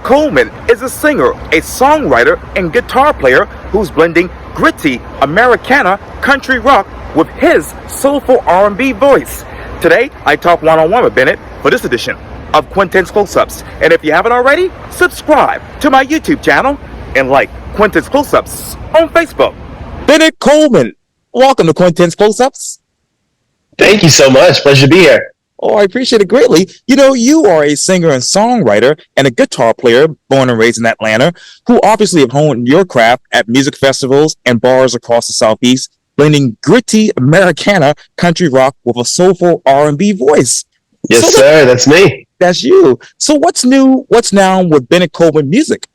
Coleman is a singer, a songwriter, and guitar player who's blending gritty Americana Country Rock with his soulful R&B voice. Today, I talk one-on-one with Bennett for this edition of Quintin's Close-Ups. And if you haven't already, subscribe to my YouTube channel and like Quintin's Close-Ups on Facebook. Bennett Coleman, welcome to Quintin's Close-Ups. Thank you so much. Pleasure to be here. Oh, I appreciate it greatly. You know, you are a singer and songwriter and a guitar player born and raised in Atlanta who obviously have honed your craft at music festivals and bars across the Southeast, blending gritty Americana country rock with a soulful R&B voice. Yes, sir. That's me. That's you. So what's new? What's now with Bennett Coleman music?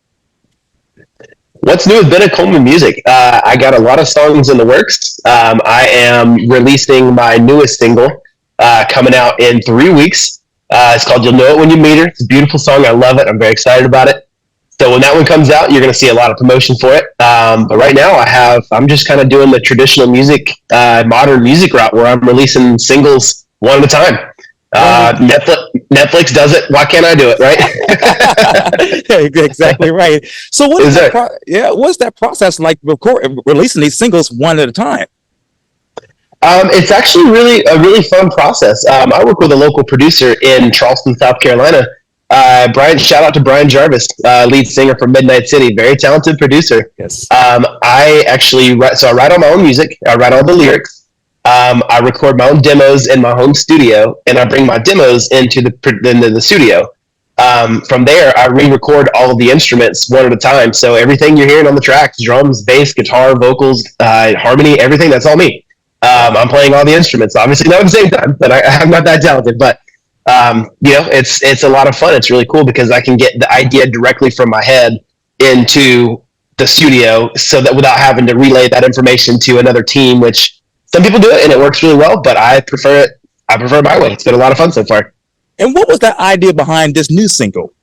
What's new with Bennett Coleman music? I got a lot of songs in the works. I am releasing my newest single coming out in 3 weeks. It's called You'll Know It When You Meet Her. It's a beautiful song. I love it. I'm very excited about it. So when that one comes out, you're going to see a lot of promotion for it. But right now I'm just kind of doing the traditional music, modern music route where I'm releasing singles one at a time. Netflix does it. Why can't I do it? Right? Exactly right. So what's that process like? Releasing these singles one at a time. It's actually a really fun process. I work with a local producer in Charleston, South Carolina. Shout out to Brian Jarvis, lead singer from Midnight City, very talented producer. Yes. I write all my own music. I write all the lyrics. I record my own demos in my home studio, and I bring my demos into the studio. From there, I re-record all of the instruments one at a time. So everything you're hearing on the tracks, drums, bass, guitar, vocals, harmony, everything, that's all me. I'm playing all the instruments, obviously not at the same time, but I'm not that talented. But it's a lot of fun. It's really cool because I can get the idea directly from my head into the studio, so that without having to relay that information to another team, which some people do it and it works really well, but I prefer it. I prefer my way. It's been a lot of fun so far. And what was that idea behind this new single?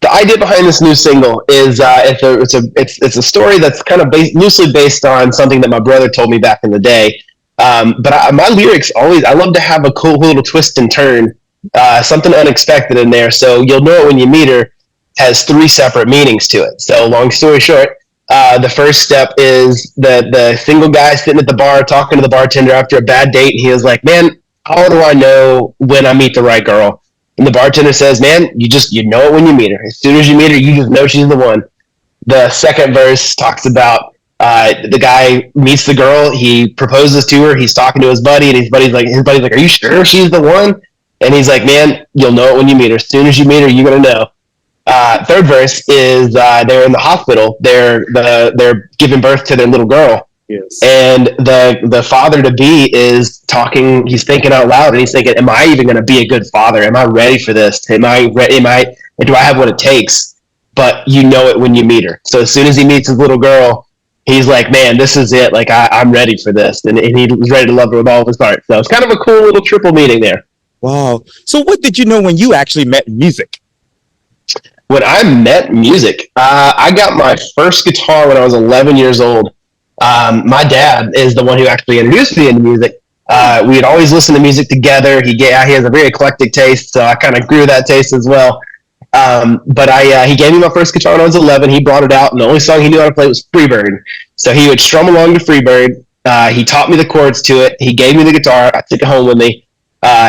The idea behind this new single is it's a story that's kind of loosely based on something that my brother told me back in the day. But my lyrics I love to have a cool little twist and turn, something unexpected in there. So You'll Know It When You Meet Her has 3 separate meanings to it. So long story short, the first step is the single guy sitting at the bar talking to the bartender after a bad date. And he was like, "Man, how do I know when I meet the right girl?" And the bartender says, "Man, you know it when you meet her. As soon as you meet her, you just know she's the one." The second verse talks about the guy meets the girl, he proposes to her, he's talking to his buddy, and his buddy's like, "Are you sure she's the one?" And he's like, "Man, you'll know it when you meet her. As soon as you meet her, you're gonna know." Third verse is they're in the hospital. They're giving birth to their little girl. Yes. And the father to be is talking. He's thinking out loud, and he's thinking, "Am I even going to be a good father? Am I ready for this? Do I have what it takes?" But you know it when you meet her. So as soon as he meets his little girl, he's like, "Man, this is it. Like I'm ready for this," and he's ready to love her with all of his heart. So it's kind of a cool little triple meaning there. Wow. So what did you know when you actually met music? When I met music, I got my first guitar when I was 11 years old. My dad is the one who actually introduced me into music. We had always listened to music together. He has a very eclectic taste, so I kind of grew that taste as well. But he gave me my first guitar when I was 11. He brought it out, and the only song he knew how to play was Freebird. So he would strum along to Freebird. He taught me the chords to it. He gave me the guitar. I took it home with me.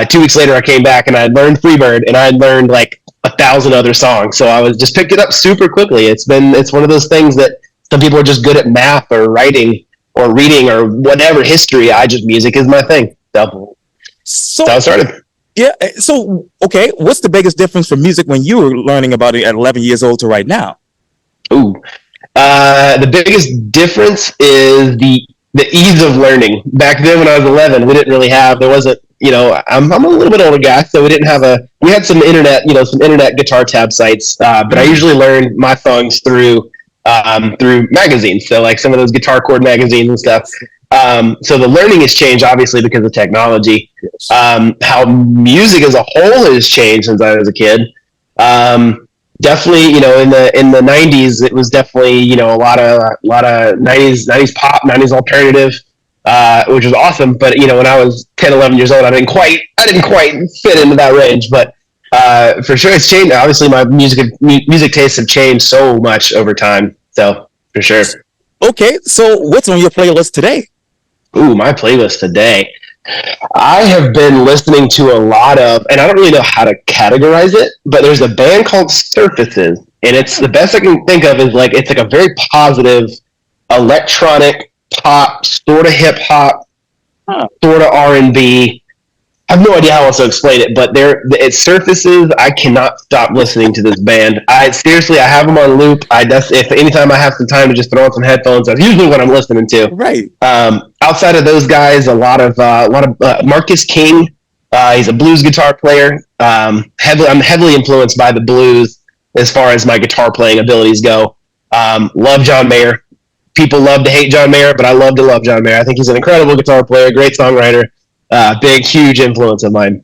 2 weeks later, I came back, and I had learned Freebird, and I had learned like 1,000 other songs. So I was just picked it up super quickly. It's one of those things that some people are just good at math or writing or reading or whatever history. Music is my thing. So that's how I started. Yeah. So, okay. What's the biggest difference from music when you were learning about it at 11 years old to right now? Ooh, the biggest difference is the ease of learning. Back then when I was 11, there wasn't, I'm a little bit older guy, so we had some internet guitar tab sites, but I usually learned my songs through magazines. So like some of those guitar chord magazines and stuff. So the learning has changed obviously because of technology. How music as a whole has changed since I was a kid. Definitely, in the 90s, it was definitely, a lot of 90s pop, 90s alternative, which was awesome. But, when I was 10, 11 years old, I didn't quite fit into that range. But For sure, it's changed. Obviously, my music tastes have changed so much over time. So for sure. Okay, so what's on your playlist today? Ooh, my playlist today. I have been listening to a lot of, and I don't really know how to categorize it, but there's a band called Surfaces, and it's the best I can think of is like it's like a very positive electronic pop, sort of hip hop, sort of R&B. I have no idea how else to explain it, but it surfaces. I cannot stop listening to this band. I seriously, I have them on loop. If anytime I have some time to just throw on some headphones, that's usually what I'm listening to. Right. Outside of those guys, a lot of Marcus King. He's a blues guitar player. I'm heavily influenced by the blues as far as my guitar playing abilities go. Love John Mayer. People love to hate John Mayer, but I love to love John Mayer. I think he's an incredible guitar player, great songwriter. Big, huge influence of mine.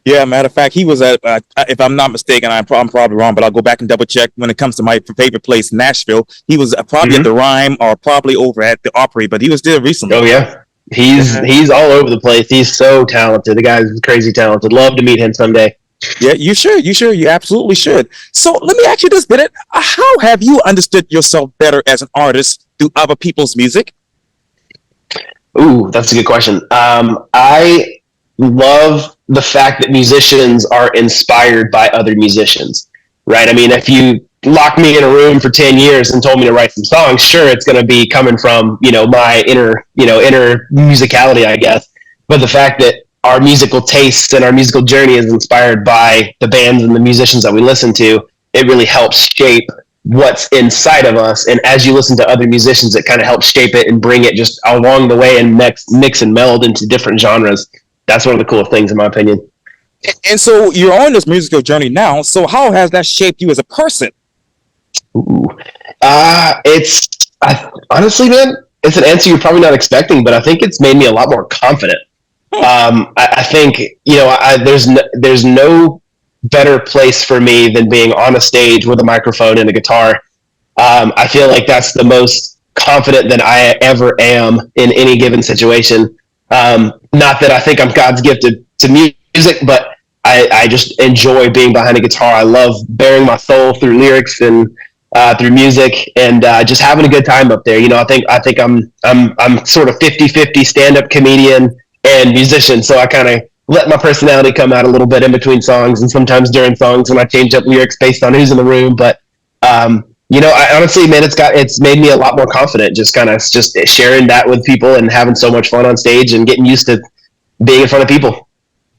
Yeah, matter of fact, he was at, if I'm not mistaken, I'm probably wrong, but I'll go back and double check when it comes to my favorite place, Nashville. He was probably at the Rhyme or probably over at the Opry, but he was there recently. Oh, yeah. He's all over the place. He's so talented. The guy's crazy talented. Love to meet him someday. Yeah, you should. You absolutely should. So let me ask you this, Bennett. How have you understood yourself better as an artist through other people's music? Ooh, that's a good question. I love the fact that musicians are inspired by other musicians, right? I mean, if you locked me in a room for 10 years and told me to write some songs, sure, it's going to be coming from, my inner musicality, I guess. But the fact that our musical tastes and our musical journey is inspired by the bands and the musicians that we listen to, it really helps shape what's inside of us. And as you listen to other musicians, it kind of helps shape it and bring it just along the way and mix and meld into different genres. That's one of the coolest things, in my opinion. And so you're on this musical journey now. So how has that shaped you as a person? Ooh. Honestly, man, it's an answer you're probably not expecting, but I think it's made me a lot more confident. I think, there's no better place for me than being on a stage with a microphone and a guitar. I feel like that's the most confident that I ever am in any given situation. Not that I think I'm God's gift to music, but I just enjoy being behind a guitar. I love bearing my soul through lyrics and through music, and just having a good time up there. I think I'm sort of 50-50 stand-up comedian and musician, so I kind of let my personality come out a little bit in between songs, and sometimes during songs when I change up lyrics based on who's in the room. But I honestly, man, it's made me a lot more confident. Just sharing that with people and having so much fun on stage and getting used to being in front of people.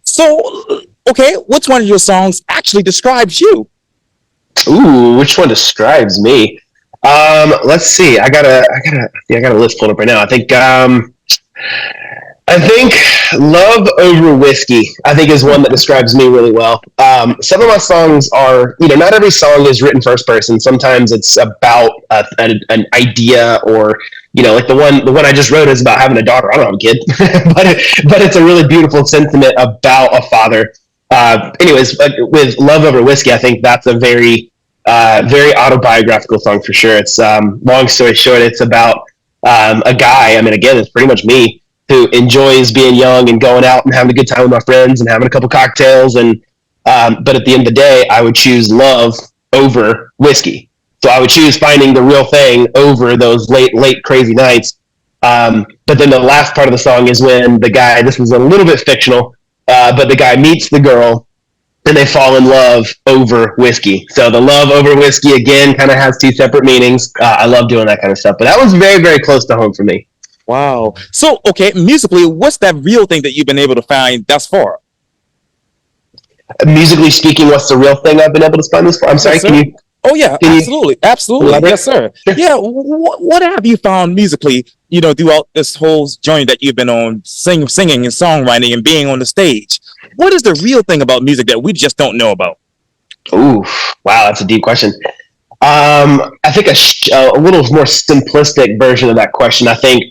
So, okay, which one of your songs actually describes you? Ooh, which one describes me? Let's see. I got a list pulled up right now. I think Love Over Whiskey, I think, is one that describes me really well. Some of my songs are, not every song is written first person. Sometimes it's about an idea, or, like the one I just wrote is about having a daughter. I don't have a kid, but it's a really beautiful sentiment about a father. Anyways, with Love Over Whiskey, I think that's a very autobiographical song for sure. It's, long story short, it's about a guy, I mean, again, it's pretty much me, who enjoys being young and going out and having a good time with my friends and having a couple cocktails. And but at the end of the day, I would choose love over whiskey. So I would choose finding the real thing over those late crazy nights. But then the last part of the song is when the guy, this was a little bit fictional, but the guy meets the girl and they fall in love over whiskey. So the love over whiskey, again, kind of has two separate meanings. I love doing that kind of stuff. But that was very, very close to home for me. Wow. So, okay, musically, what's that real thing that you've been able to find thus far? Musically speaking, what's the real thing I've been able to find this far? I'm sorry, yes, Oh, yeah, absolutely. Elaborate? Yes, sir. Sure. Yeah, what have you found musically, throughout this whole journey that you've been on, singing and songwriting and being on the stage? What is the real thing about music that we just don't know about? Ooh, wow, that's a deep question. I think a little more simplistic version of that question. I think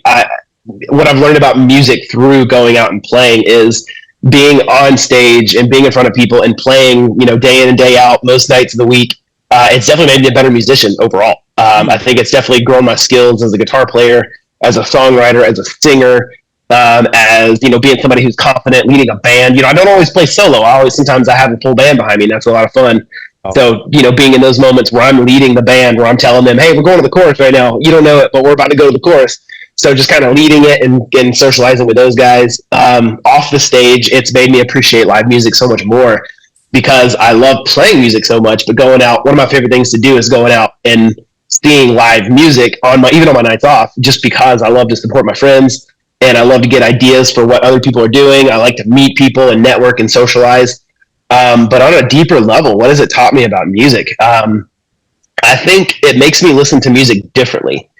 what I've learned about music through going out and playing is being on stage and being in front of people and playing, day in and day out, most nights of the week. It's definitely made me a better musician overall. I think it's definitely grown my skills as a guitar player, as a songwriter, as a singer. as being somebody who's confident leading a band. I don't always play solo. Sometimes I have a full band behind me, and that's a lot of fun. So, being in those moments where I'm leading the band, where I'm telling them, hey, we're going to the chorus right now. You don't know it, but we're about to go to the chorus. So just kind of leading it and socializing with those guys. Off the stage, it's made me appreciate live music so much more because I love playing music so much, but going out, one of my favorite things to do is going out and seeing live music even on my nights off, just because I love to support my friends and I love to get ideas for what other people are doing. I like to meet people and network and socialize. But on a deeper level, what has it taught me about music? I think it makes me listen to music differently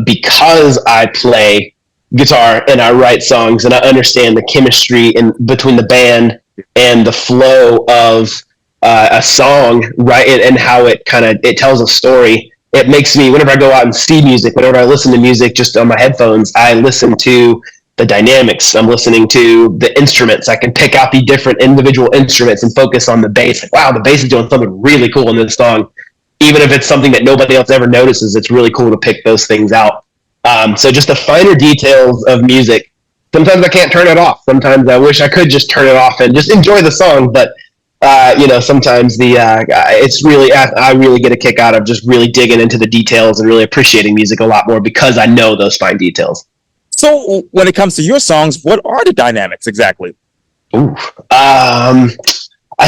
because I play guitar and I write songs and I understand the chemistry between the band and the flow of a song, right? And how it tells a story. It makes me, whenever I go out and see music, whenever I listen to music just on my headphones, I listen to the dynamics. I'm listening to the instruments. I can pick out the different individual instruments and focus on the bass. Like, wow, the bass is doing something really cool in this song. Even if it's something that nobody else ever notices, it's really cool to pick those things out. So just the finer details of music. Sometimes I can't turn it off. Sometimes I wish I could just turn it off and just enjoy the song. But sometimes it's really, I really get a kick out of just really digging into the details and really appreciating music a lot more because I know those fine details. So when it comes to your songs, what are the dynamics exactly? I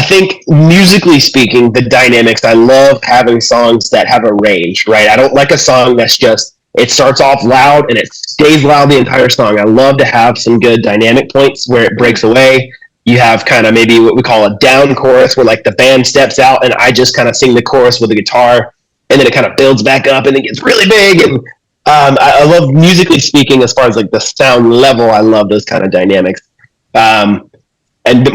think musically speaking, the dynamics, I love having songs that have a range, right? I don't like a song that's just, it starts off loud and it stays loud the entire song. I love to have some good dynamic points where it breaks away. You have kind of maybe what we call a down chorus where like the band steps out and I just kind of sing the chorus with the guitar and then it kind of builds back up and it gets really big. And I love, musically speaking, as far as like the sound level, I love those kind of dynamics. And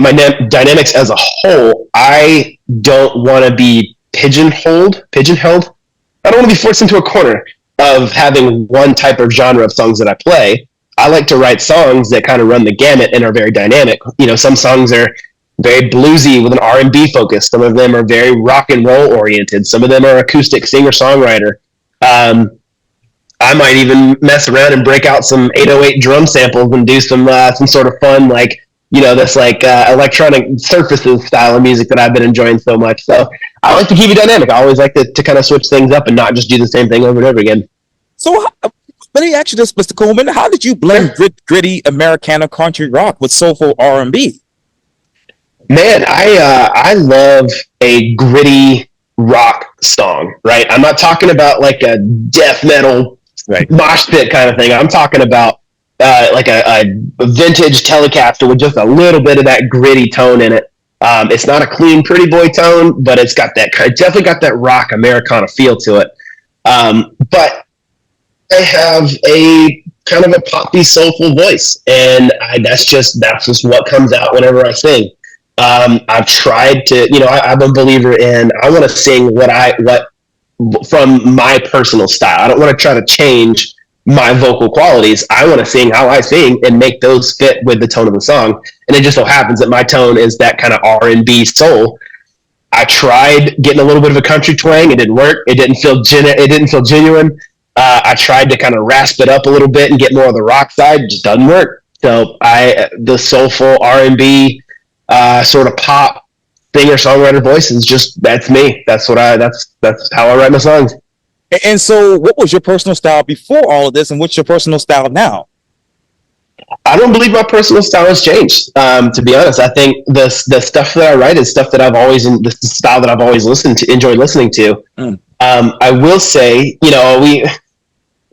my dynamics as a whole, I don't want to be pigeonholed. I don't want to be forced into a corner of having one type of genre of songs that I play. I like to write songs that kind of run the gamut and are very dynamic. Some songs are very bluesy with an R&B focus. Some of them are very rock and roll oriented. Some of them are acoustic singer-songwriter. I might even mess around and break out some 808 drum samples and do some sort of fun, this electronic surfaces style of music that I've been enjoying so much. So I like to keep it dynamic. I always like to kind of switch things up and not just do the same thing over and over again. So let me ask you this, Mr. Coleman. How did you blend gritty Americana country rock with soulful R&B? Man, I love a gritty rock song, right? I'm not talking about like a death metal mosh pit kind of thing. I'm talking about like a vintage Telecaster with just a little bit of that gritty tone in it. It's not a clean, pretty boy tone, but it's got definitely got that rock Americana feel to it. But I have a kind of a poppy, soulful voice, and that's just what comes out whenever I sing. I've tried to, I'm a believer in, I want to sing what from my personal style. I don't want to try to change my vocal qualities. I want to sing how I sing and make those fit with the tone of the song. And it just so happens that my tone is that kind of R&B soul. I tried getting a little bit of a country twang. It didn't work. It didn't feel genuine. I tried to kind of rasp it up a little bit and get more of the rock side. It just doesn't work. So the soulful R&B sort of pop singer-songwriter voice is just, that's me. That's how I write my songs. And so what was your personal style before all of this, and what's your personal style now? I don't believe my personal style has changed. To be honest, I think the stuff that I write is stuff that the style that I've always enjoyed listening to. I will say,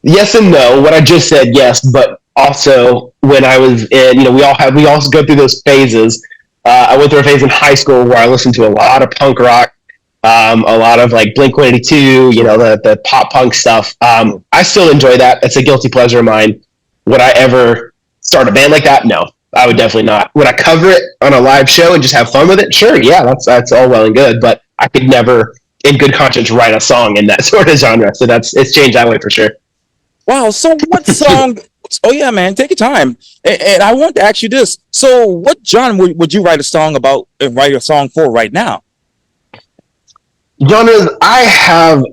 yes and no. What I just said, yes, but also when I was in, we also go through those phases. I went through a phase in high school where I listened to a lot of punk rock, a lot of like Blink-182, the pop punk stuff. I still enjoy that. It's a guilty pleasure of mine. Would I ever start a band like that? No, I would definitely not. Would I cover it on a live show and just have fun with it? Sure, yeah, that's all well and good, but I could never, in good conscience, write a song in that sort of genre. So it's changed that way for sure. Wow. So what song? Oh yeah, man, take your time. And I want to ask you this. So what genre would you write a song about and write a song for right now? Genres, I have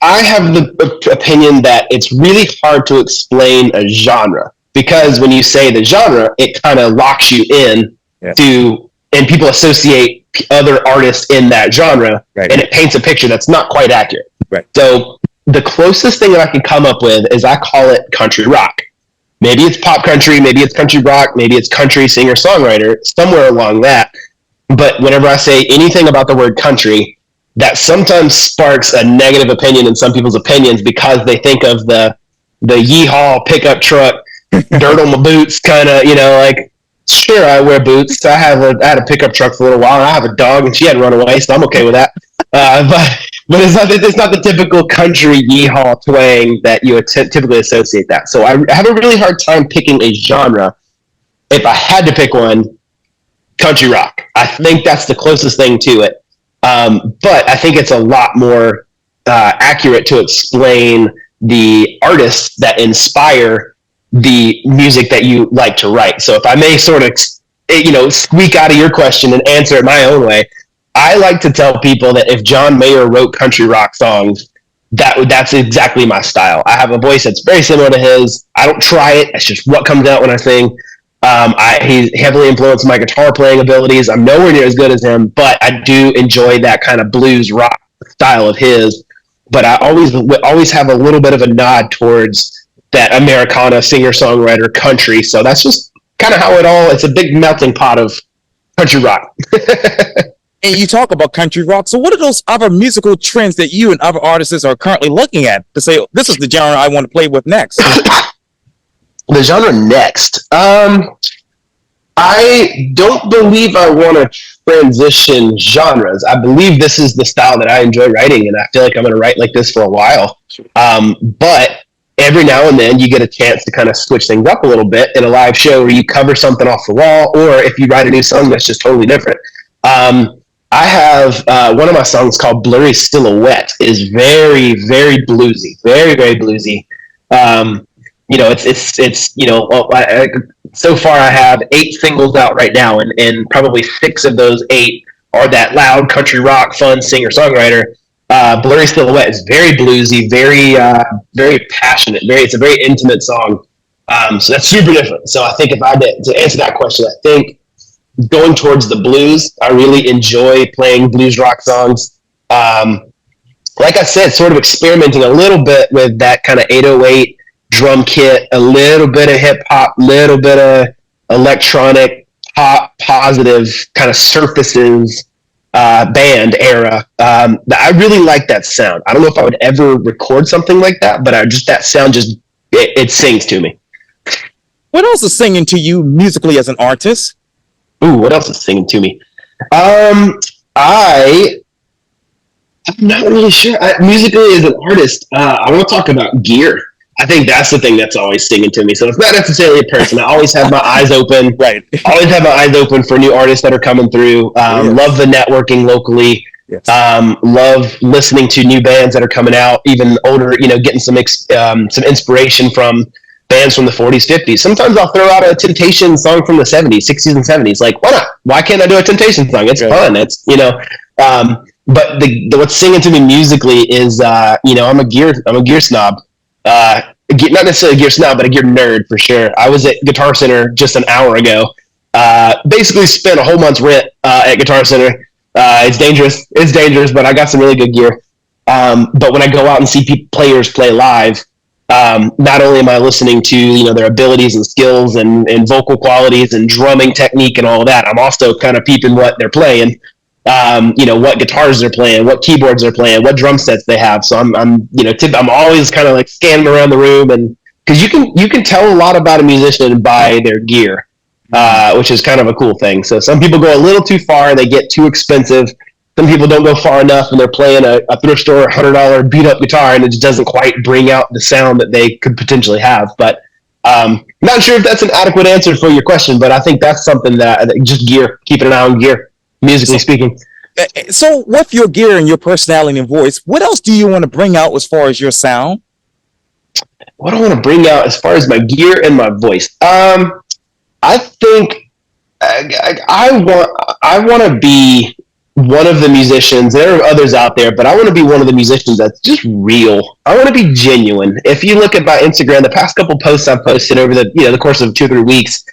the opinion that it's really hard to explain a genre. because when you say the genre, it kind of locks you in to, and people associate other artists in that genre, and it paints a picture that's not quite accurate. So the closest thing that I can come up with is I call it country rock. Maybe it's pop country, maybe it's country rock, maybe it's country singer-songwriter, somewhere along that. But whenever I say anything about the word country, that sometimes sparks a negative opinion in some people's opinions because they think of the yeehaw pickup truck, dirt on my boots kind of, like, sure, I wear boots. I had a pickup truck for a little while, and I have a dog, and she hadn't run away, so I'm okay with that. But it's not the typical country yeehaw twang that you would typically associate that. So I have a really hard time picking a genre. If I had to pick one, country rock. I think that's the closest thing to it. But I think it's a lot more accurate to explain the artists that inspire the music that you like to write. So if I may sort of, squeak out of your question and answer it my own way, I like to tell people that if John Mayer wrote country rock songs, that's exactly my style. I have a voice that's very similar to his. I don't try it. It's just what comes out when I sing. He heavily influenced my guitar playing abilities. I'm nowhere near as good as him, but I do enjoy that kind of blues rock style of his. But I always have a little bit of a nod towards that Americana singer-songwriter country. So that's just kind of how it's a big melting pot of country rock. And you talk about country rock. So what are those other musical trends that you and other artists are currently looking at to say, this is the genre I want to play with next? The genre next. I don't believe I want to transition genres. I believe this is the style that I enjoy writing, and I feel like I'm going to write like this for a while. But every now and then you get a chance to kind of switch things up a little bit in a live show where you cover something off the wall, or if you write a new song that's just totally different. I have one of my songs called Blurry Silhouette is very, very bluesy, very, very bluesy. So far I have 8 singles out right now, and probably 6 of those 8 are that loud country rock, fun singer-songwriter. Blurry Silhouette is very bluesy, very, very passionate. It's a very intimate song. So that's super different. So I think if I had to answer that question, I think going towards the blues, I really enjoy playing blues rock songs. Like I said, sort of experimenting a little bit with that kind of 808 drum kit, a little bit of hip hop, little bit of electronic pop, positive kind of surfaces band era. I really like that sound. I don't know if I would ever record something like that, but that sound it sings to me. What else is singing to you musically as an artist? Ooh, what else is singing to me? I'm not really sure. Musically as an artist, I want to talk about gear. I think that's the thing that's always singing to me. So it's not necessarily a person. I always have my eyes open. Right. Always have my eyes open for new artists that are coming through. Love the networking locally. Yes. Love listening to new bands that are coming out, even older, getting some inspiration from bands from the 40s, 50s. Sometimes I'll throw out a Temptation song from the 70s, 60s, and 70s. Like, why not? Why can't I do a Temptation song? It's fun. It's, but what's singing to me musically is, I'm a gear snob. Not necessarily a gear snob, but a gear nerd for sure. I was at Guitar Center just an hour ago. Basically spent a whole month's rent at Guitar Center. It's dangerous, but I got some really good gear. But when I go out and see players play live, not only am I listening to their abilities and skills and vocal qualities and drumming technique and all of that, I'm also kind of peeping what they're playing. What guitars they're playing, what keyboards they're playing, what drum sets they have. So I'm always kind of like scanning around the room, and because you can tell a lot about a musician by their gear, which is kind of a cool thing. So some people go a little too far, they get too expensive. Some people don't go far enough, and they're playing a thrift store $100 beat up guitar, and it just doesn't quite bring out the sound that they could potentially have. But not sure if that's an adequate answer for your question, but I think that's something that just gear, keeping an eye on gear. Musically speaking. So with your gear and your personality and voice, what else do you want to bring out as far as your sound? What do I want to bring out as far as my gear and my voice? I think I want to be one of the musicians. There are others out there, but I want to be one of the musicians that's just real. I want to be genuine. If you look at my Instagram, the past couple posts I've posted over the course of 2 or 3 weeks,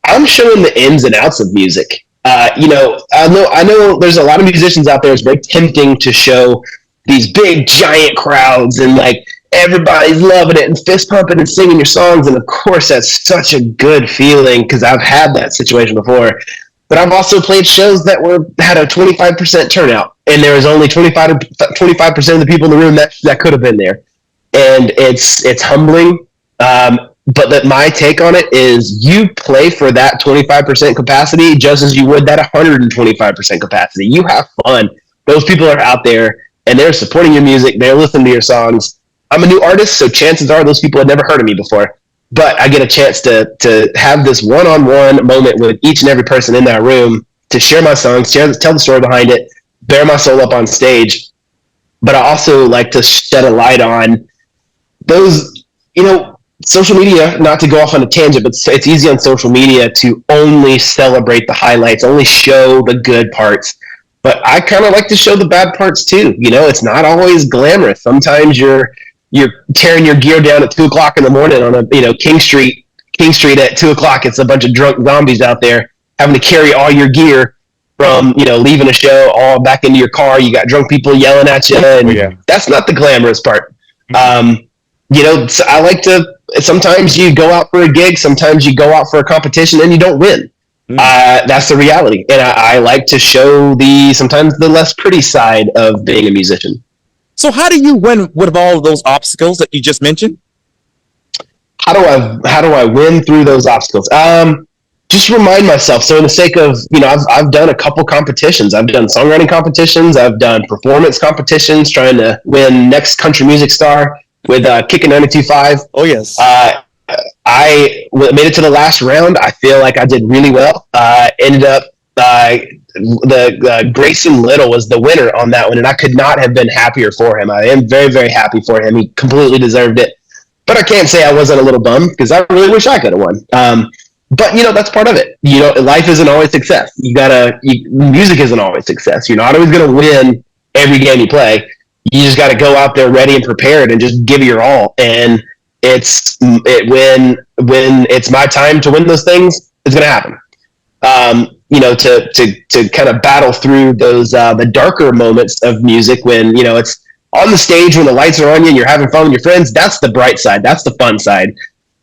I'm showing the ins and outs of music. I know there's a lot of musicians out there. It's very tempting to show these big giant crowds and like everybody's loving it and fist pumping and singing your songs. And of course, that's such a good feeling because I've had that situation before. But I've also played shows that had a 25% turnout, and there was only 25% of the people in the room that could have been there, and it's humbling. But my take on it is you play for that 25% capacity just as you would that 125% capacity. You have fun. Those people are out there and they're supporting your music. They're listening to your songs. I'm a new artist, so chances are those people had never heard of me before. But I get a chance to have this one-on-one moment with each and every person in that room to share my songs, tell the story behind it, bare my soul up on stage. But I also like to shed a light on those, social media, not to go off on a tangent, but it's easy on social media to only celebrate the highlights, only show the good parts. But I kind of like to show the bad parts too. It's not always glamorous. Sometimes you're tearing your gear down at 2:00 in the morning on a King Street at 2:00. It's a bunch of drunk zombies out there having to carry all your gear from leaving a show all back into your car. You got drunk people yelling at you, and that's not the glamorous part. So I like to. Sometimes you go out for a gig, sometimes you go out for a competition, and you don't win. That's the reality, and I like to show sometimes the less pretty side of being a musician. So how do you win with all of those obstacles that you just mentioned? How do I win through those obstacles? Just remind myself. So in the sake of, I've done a couple competitions. I've done songwriting competitions. I've done performance competitions, trying to win Next Country Music Star with Kickin' 92.5. Oh, yes. I made it to the last round. I feel like I did really well. Ended up Grayson Little was the winner on that one, and I could not have been happier for him. I am very, very happy for him. He completely deserved it. But I can't say I wasn't a little bummed because I really wish I could have won. But that's part of it. Life isn't always success. Music isn't always success. You're not always going to win every game you play. You just got to go out there ready and prepared and just give it your all. And when it's my time to win those things, it's going to happen. To kind of battle through those the darker moments of music when it's on the stage when the lights are on you and you're having fun with your friends. That's the bright side. That's the fun side.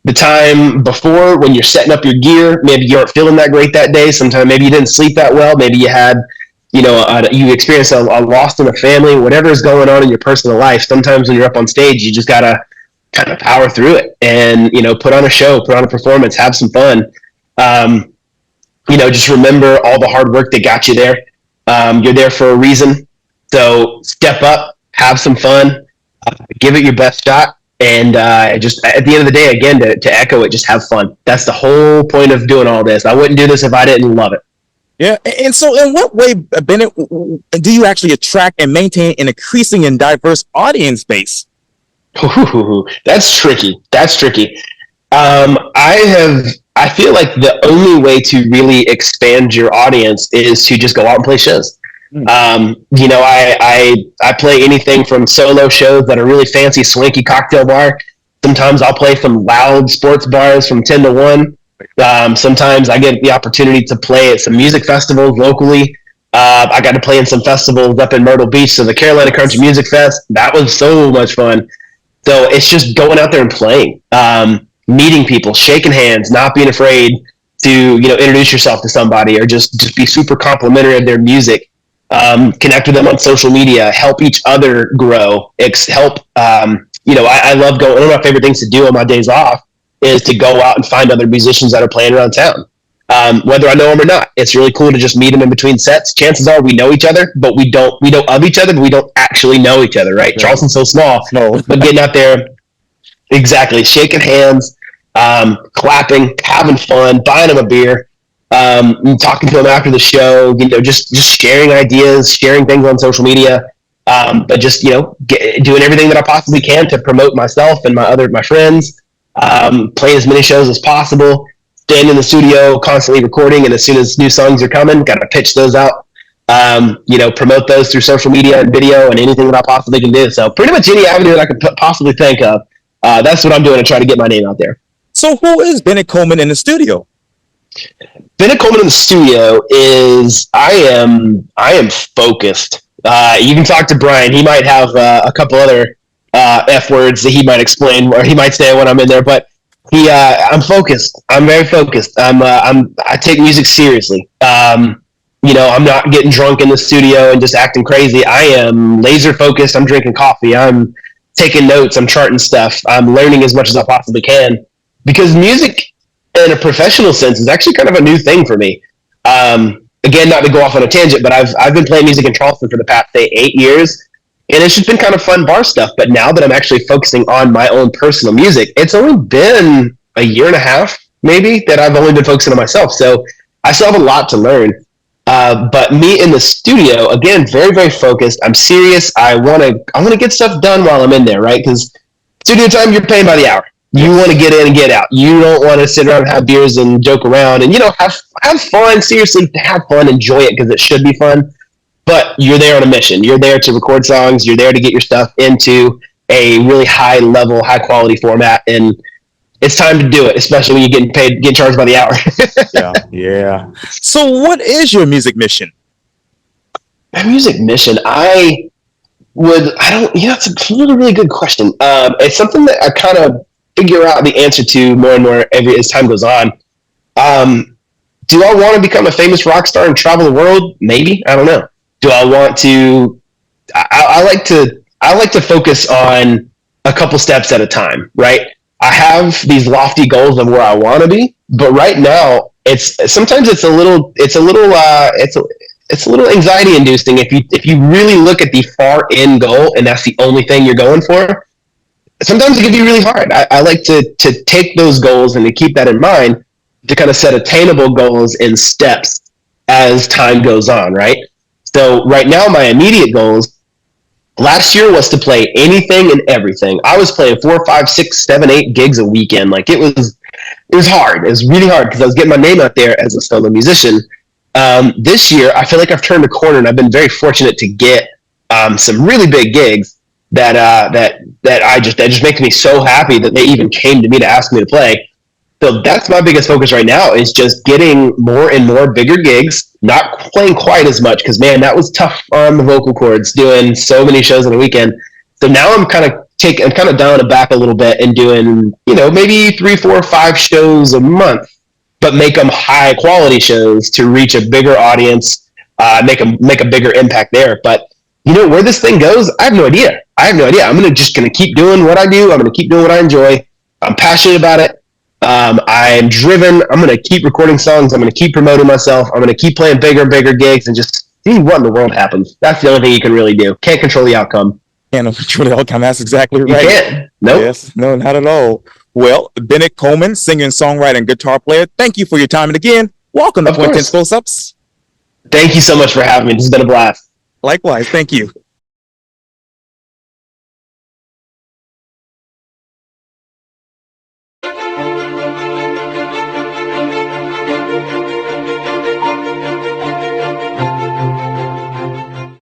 The time before when you're setting up your gear, maybe you aren't feeling that great that day. Sometimes maybe you didn't sleep that well. Maybe you had you experienced a loss in a family. Whatever is going on in your personal life. Sometimes when you're up on stage, you just gotta kind of power through it and put on a show, put on a performance, have some fun. Just remember all the hard work that got you there. You're there for a reason. So step up, have some fun, give it your best shot. And just at the end of the day, again, to echo it, just have fun. That's the whole point of doing all this. I wouldn't do this if I didn't love it. Yeah. And so in what way, Bennett, do you actually attract and maintain an increasing and diverse audience base? Ooh, that's tricky. I feel like the only way to really expand your audience is to just go out and play shows. I play anything from solo shows that are really fancy, swanky cocktail bar. Sometimes I'll play some loud sports bars from 10 to 1. Sometimes I get the opportunity to play at some music festivals locally. I got to play in some festivals up in Myrtle Beach, so the Carolina Country Music Fest. That was so much fun. So it's just going out there and playing, meeting people, shaking hands, not being afraid to introduce yourself to somebody or just be super complimentary of their music. Connect with them on social media, help each other grow, I love going. One of my favorite things to do on my days off is to go out and find other musicians that are playing around town. Whether I know them or not, it's really cool to just meet them in between sets. Chances are we know each other, but we know of each other, but we don't actually know each other, right? Charleston's so small, but getting out there, exactly, shaking hands, clapping, having fun, buying them a beer, talking to them after the show, just sharing ideas, sharing things on social media, but just doing everything that I possibly can to promote myself and my friends, playing as many shows as possible, staying in the studio, constantly recording, and as soon as new songs are coming, got to pitch those out promote those through social media and video and anything that I possibly can do. So pretty much any avenue that I could possibly think of, that's what I'm doing to try to get my name out there. So who is Bennett Coleman in the studio? Bennett Coleman in the studio is I am focused. You can talk to Brian. He might have a couple other F words that he might explain or he might say when I'm in there, but I'm focused. I'm very focused. I take music seriously. I'm not getting drunk in the studio and just acting crazy. I am laser focused. I'm drinking coffee. I'm taking notes. I'm charting stuff. I'm learning as much as I possibly can, because music in a professional sense is actually kind of a new thing for me. Again, not to go off on a tangent, but I've been playing music in Charleston for the past, say, 8 years, and it's just been kind of fun bar stuff. But now that I'm actually focusing on my own personal music, it's only been a year and a half, maybe, that I've only been focusing on myself. So I still have a lot to learn. But me in the studio, again, very, very focused. I'm serious. I want to get stuff done while I'm in there, right? Because studio time, you're paying by the hour. You want to get in and get out. You don't want to sit around and have beers and joke around and, have fun. Seriously, have fun, enjoy it, because it should be fun. But you're there on a mission. You're there to record songs. You're there to get your stuff into a really high level, high quality format. And it's time to do it, especially when you're getting charged by the hour. Yeah. So what is your music mission? My music mission, it's a really, really good question. It's something that I kind of figure out the answer to more and more as time goes on. Do I want to become a famous rock star and travel the world? Maybe. I don't know. Do I want to? I like to focus on a couple steps at a time, right? I have these lofty goals of where I want to be, but right now sometimes it's a little anxiety inducing if you really look at the far end goal and that's the only thing you're going for. Sometimes it can be really hard. I like to take those goals and to keep that in mind, to kind of set attainable goals in steps as time goes on, right? So right now, my immediate goals last year was to play anything and everything. I was playing 4, 5, 6, 7, 8 gigs a weekend. Like it was hard. It was really hard because I was getting my name out there as a solo musician. This year, I feel like I've turned a corner, and I've been very fortunate to get some really big gigs that just make me so happy that they even came to me to ask me to play. So that's my biggest focus right now, is just getting more and more bigger gigs, not playing quite as much, because man, that was tough on the vocal cords, doing so many shows on a weekend. So now I'm kind of dialing it back a little bit and doing, maybe 3, 4, 5 shows a month, but make them high quality shows to reach a bigger audience, make a bigger impact there. But where this thing goes, I have no idea. I'm just gonna keep doing what I do. I'm gonna keep doing what I enjoy. I'm passionate about it. I'm driven. I'm gonna keep recording songs. I'm gonna keep promoting myself. I'm gonna keep playing bigger and bigger gigs and just see what in the world happens. That's the only thing you can really do. Can't control the outcome. Can't control the outcome. That's exactly right. You can't. Nope. Yes. No, not at all. Well, Bennett Coleman, singer, songwriter, and guitar player, thank you for your time. And again, welcome to Quintin's Close-Ups. Thank you so much for having me. This has been a blast. Likewise. Thank you.